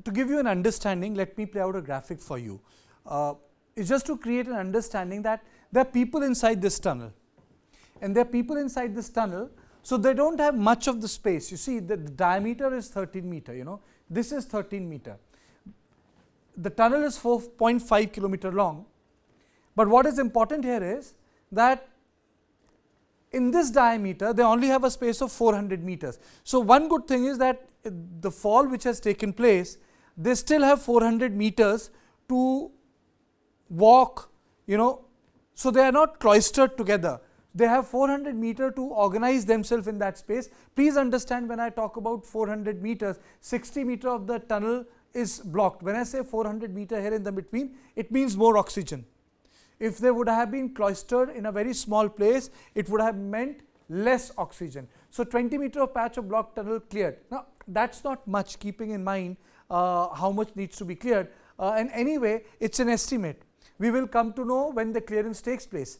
to give you an understanding, let me play out a graphic for you. It's just to create an understanding that there are people inside this tunnel, and there are people inside this tunnel, so they don't have much of the space. You see, the diameter is 13 meter, you know, this is 13 meter. The tunnel is 4.5 kilometer long, but what is important here is that in this diameter they only have a space of 400 meters. So one good thing is that the fall which has taken place, they still have 400 meters to walk, you know, so they are not cloistered together. They have 400 meter to organize themselves in that space. Please understand, when I talk about 400 meters, 60 meter of the tunnel is blocked. When I say 400 meter here in the between, it means more oxygen. If they would have been cloistered in a very small place, it would have meant less oxygen. So 20 meter of patch of blocked tunnel cleared. Now that's not much, keeping in mind how much needs to be cleared, and anyway it's an estimate. We will come to know when the clearance takes place.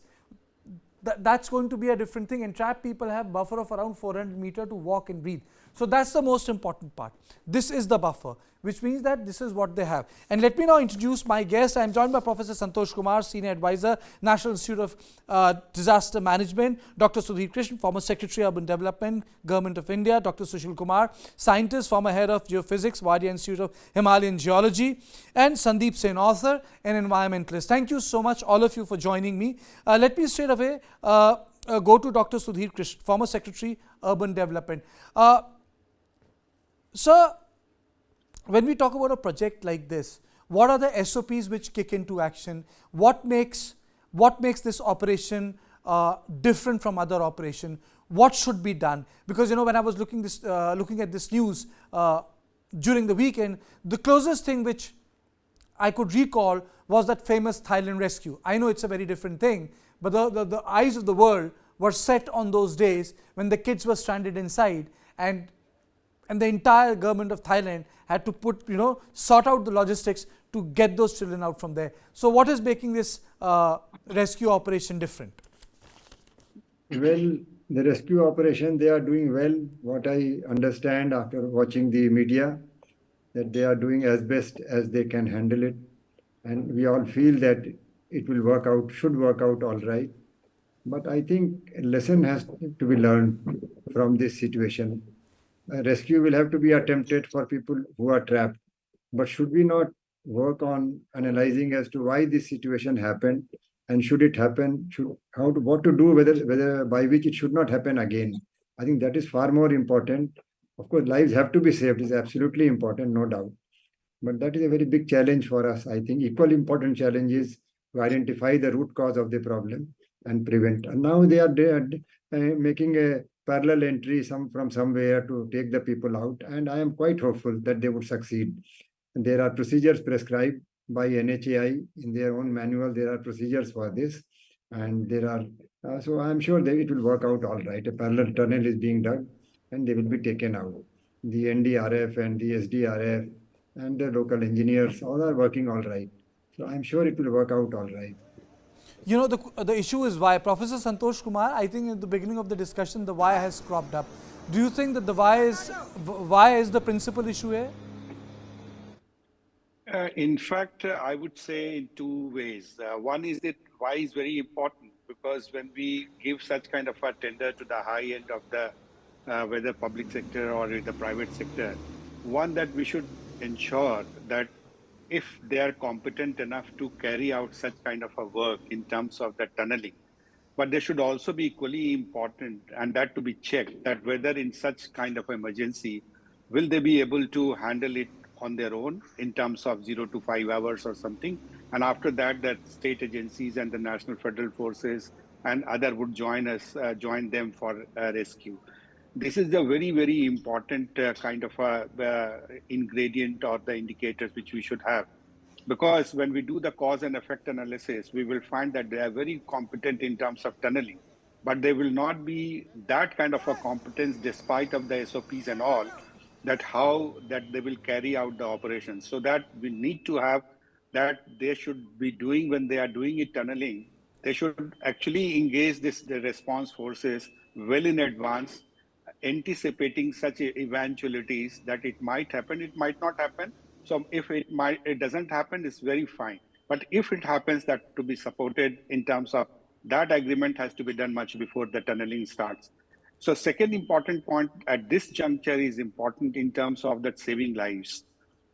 That's going to be a different thing. And trapped people have buffer of around 400 meter to walk and breathe. So that's the most important part. This is the buffer, which means that this is what they have. And let me now introduce my guest. I am joined by Professor Santosh Kumar, Senior Advisor, National Institute of Disaster Management; Dr. Sudhir Krishnan, former Secretary Urban Development, Government of India; Dr. Sushil Kumar, Scientist, former Head of Geophysics, Wadia Institute of Himalayan Geology; and Sandeep Sen, Author and Environmentalist. Thank you so much, all of you, for joining me. Let me straight away go to Dr. Sudhir Krishnan, former Secretary Urban Development. Sir, when we talk about a project like this, what are the SOPs which kick into action? What makes this operation different from other operation? What should be done? Because, you know, when I was looking at this news during the weekend, the closest thing which I could recall was that famous Thailand rescue. I know it's a very different thing, but the eyes of the world were set on those days when the kids were stranded inside, and the entire government of Thailand had to sort out the logistics to get those children out from there. So what is making this rescue operation different? Well, the rescue operation, they are doing well. What I understand after watching the media, that they are doing as best as they can handle it. And we all feel that it will work out, should work out all right. But I think a lesson has to be learned from this situation. A rescue will have to be attempted for people who are trapped. But should we not work on analyzing as to why this situation happened, and should it happen, what to do, whether by which it should not happen again? I think that is far more important. Of course, lives have to be saved, is absolutely important, no doubt. But that is a very big challenge for us. I think equally important challenge is to identify the root cause of the problem and prevent. And now they are making a parallel entry from somewhere to take the people out, and I am quite hopeful that they would succeed. And there are procedures prescribed by NHAI in their own manual. There are procedures for this, and there are so I am sure that it will work out all right. A parallel tunnel is being dug, and they will be taken out. The NDRF and the SDRF and the local engineers all are working all right. So I am sure it will work out all right. You know, the issue is why. Professor Santosh Kumar, I think at the beginning of the discussion, the why has cropped up. Do you think that the why is the principal issue here? In fact, I would say in two ways. One is that why is very important, because when we give such kind of a tender to the high end of the whether public sector or the private sector, one, that we should ensure that if they are competent enough to carry out such kind of a work in terms of the tunneling, but they should also be equally important, and that to be checked, that whether in such kind of emergency, will they be able to handle it on their own in terms of 0 to 5 hours or something. And after that, that state agencies and the national federal forces and other would join them for rescue. This is the very, very important kind of ingredient or the indicators which we should have. Because when we do the cause and effect analysis, we will find that they are very competent in terms of tunneling, but they will not be that kind of a competence despite of the SOPs and all, that how that they will carry out the operations. So that we need to have that they should be doing, when they are doing it tunneling, they should actually engage the response forces well in advance, anticipating such eventualities that it might happen, it might not happen. So if it doesn't happen, it's very fine. But if it happens, that to be supported in terms of that agreement has to be done much before the tunneling starts. So second important point at this juncture is important in terms of that saving lives.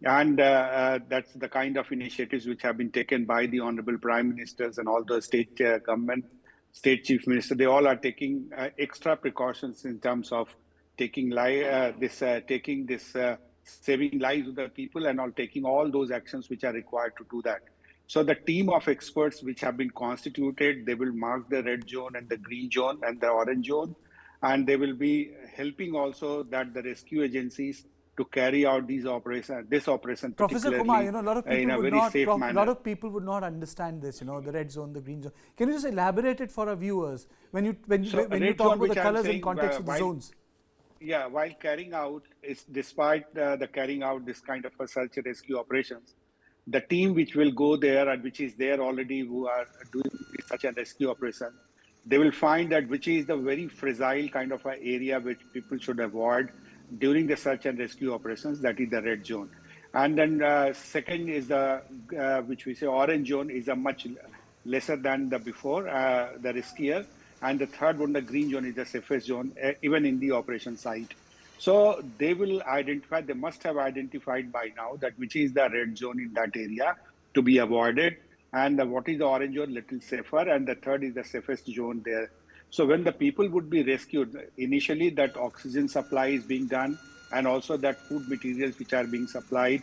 And that's the kind of initiatives which have been taken by the honorable prime ministers and all the state government, state chief minister. They all are taking extra precautions in terms of taking this saving lives of the people and all taking all those actions which are required to do that. So the team of experts which have been constituted, they will mark the red zone and the green zone and the orange zone, and they will be helping also that the rescue agencies to carry out these operations, this operation Professor Kumar, you know, a lot of in people a would very not, safe a manner. lot of people would not understand this, you know, the red zone, the green zone. Can you just elaborate it for our viewers when you So when you red talk zone, about the which I'm colors in saying, context of the while- zones? Yeah, while carrying out, is despite the carrying out this kind of a search and rescue operations, the team which will go there and which is there already who are doing search and rescue operation, they will find that which is the very fragile kind of a area which people should avoid during the search and rescue operations, that is the red zone. And then second is the, which we say orange zone, is a much lesser than the before, the riskier. And the third one, the green zone, is the safest zone, even in the operation site. So they will identify, they must have identified by now that which is the red zone in that area to be avoided, and what is the orange zone, little safer, and the third is the safest zone there. So when the people would be rescued, initially that oxygen supply is being done, and also that food materials which are being supplied.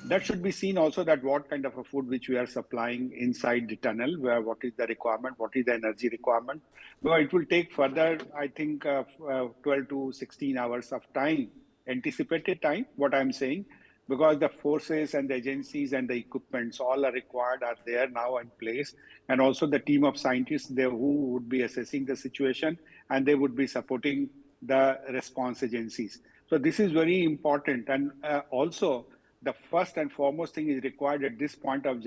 That should be seen also that what kind of a food which we are supplying inside the tunnel, where what is the requirement, what is the energy requirement. Because it will take further, I think, 12 to 16 hours of time, anticipated time, what I'm saying, because the forces and the agencies and the equipments all are required are there now in place, and also the team of scientists there who would be assessing the situation, and they would be supporting the response agencies. So this is very important, and also the first and foremost thing is required at this point of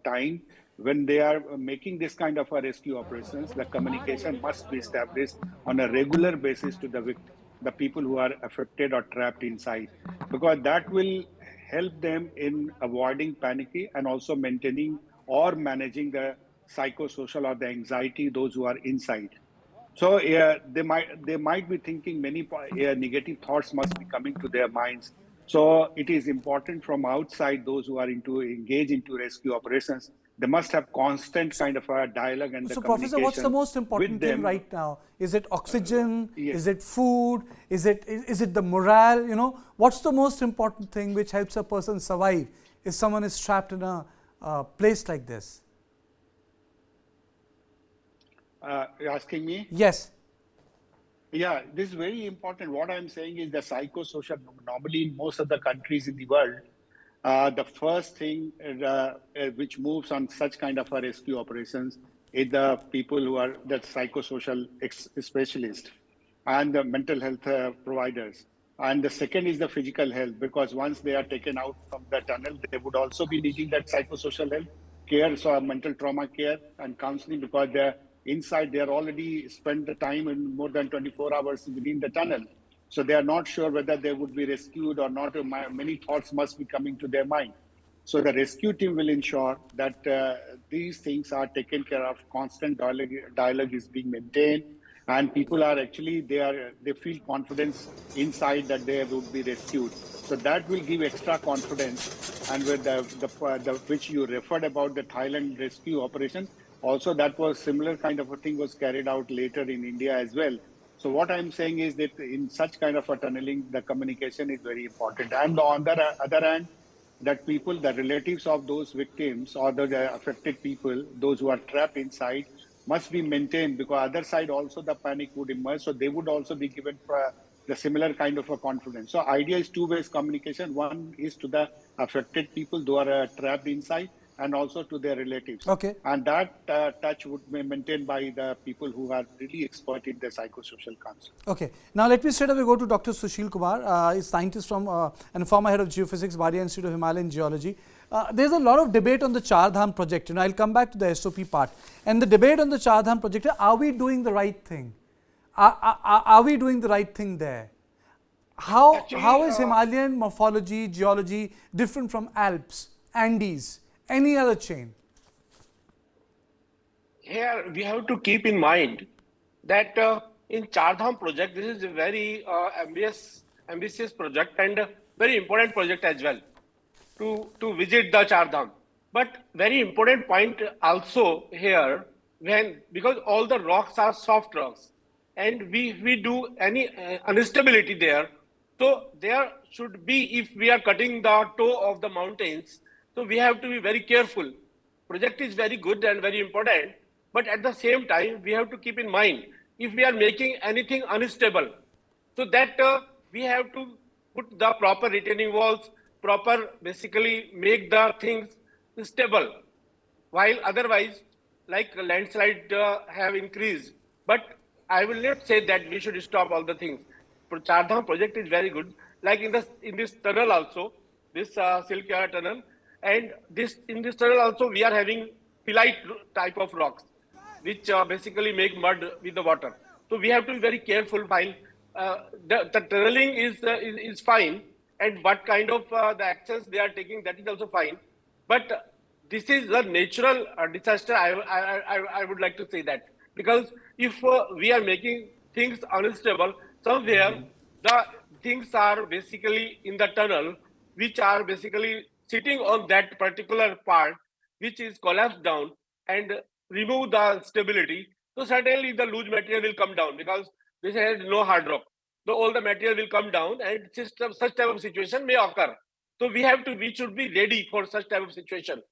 time when they are making this kind of a rescue operations. The communication must be established on a regular basis to the people who are affected or trapped inside, because that will help them in avoiding panic and also maintaining or managing the psychosocial or the anxiety those who are inside. So they might be thinking many negative thoughts must be coming to their minds. So it is important from outside, those who are engaged into rescue operations, they must have constant kind of a dialogue and the So, Professor, what's the communication most important with thing them. right now? Is it oxygen? Yes. Is it food? Is it the morale? You know, what's the most important thing which helps a person survive if someone is trapped in a place like this? You're asking me? Yes. Yeah, this is very important. What I'm saying is the psychosocial, normally in most of the countries in the world, the first thing which moves on such kind of a rescue operations is the people who are the psychosocial specialists and the mental health providers. And the second is the physical health, because once they are taken out from the tunnel, they would also be needing that psychosocial health care, so mental trauma care and counseling, because they're inside, they are already spent the time in more than 24 hours within the tunnel. So they are not sure whether they would be rescued or not. Many thoughts must be coming to their mind. So the rescue team will ensure that these things are taken care of. Constant dialogue is being maintained, and people are actually they feel confidence inside that they would be rescued. So that will give extra confidence. And with the which you referred about the Thailand rescue operation, also that was similar kind of a thing was carried out later in India as well. So what I'm saying is that in such kind of a tunneling, the communication is very important. And on the other hand, that people, the relatives of those victims or the affected people, those who are trapped inside, must be maintained, because other side also the panic would emerge. So they would also be given the similar kind of a confidence. So idea is two ways communication. One is to the affected people who are trapped inside, and also to their relatives. Okay. And that touch would be maintained by the people who are really expert in the psychosocial counseling. Okay. Now let me straight away go to Dr. Sushil Kumar. He's scientist from and former head of geophysics, Bhatia Institute of Himalayan Geology. There's a lot of debate on the Char Dham project. You know, I'll come back to the SOP part. And the debate on the Char Dham project, are we doing the right thing? Are we doing the right thing there? how Actually, is Himalayan morphology, geology different from Alps, Andes, any other chain? here we have to keep in mind that in Char Dham project, this is a very ambitious project and a very important project as well to visit the Char Dham. But very important point also here when because all the rocks are soft rocks and we do any instability there. So there should be if we are cutting the toe of the mountains, so we have to be very careful. Project is very good and very important, but at the same time we have to keep in mind if we are making anything unstable, so that we have to put the proper retaining walls, proper basically make the things stable, while otherwise like landslide have increased. But I will not say that we should stop all the things. Char Dham project is very good, like in this tunnel also, this Silkyara tunnel, and this in this tunnel also we are having phyllite type of rocks which basically make mud with the water. So we have to be very careful while the tunneling is fine, and what kind of the actions they are taking, that is also fine. But this is a natural disaster. I would like to say that, because if we are making things unstable somewhere, the things are basically in the tunnel, which are basically sitting on that particular part, which is collapsed down and remove the stability. So certainly the loose material will come down because this has no hard rock. So all the material will come down, and such type of situation may occur. So we should be ready for such type of situation.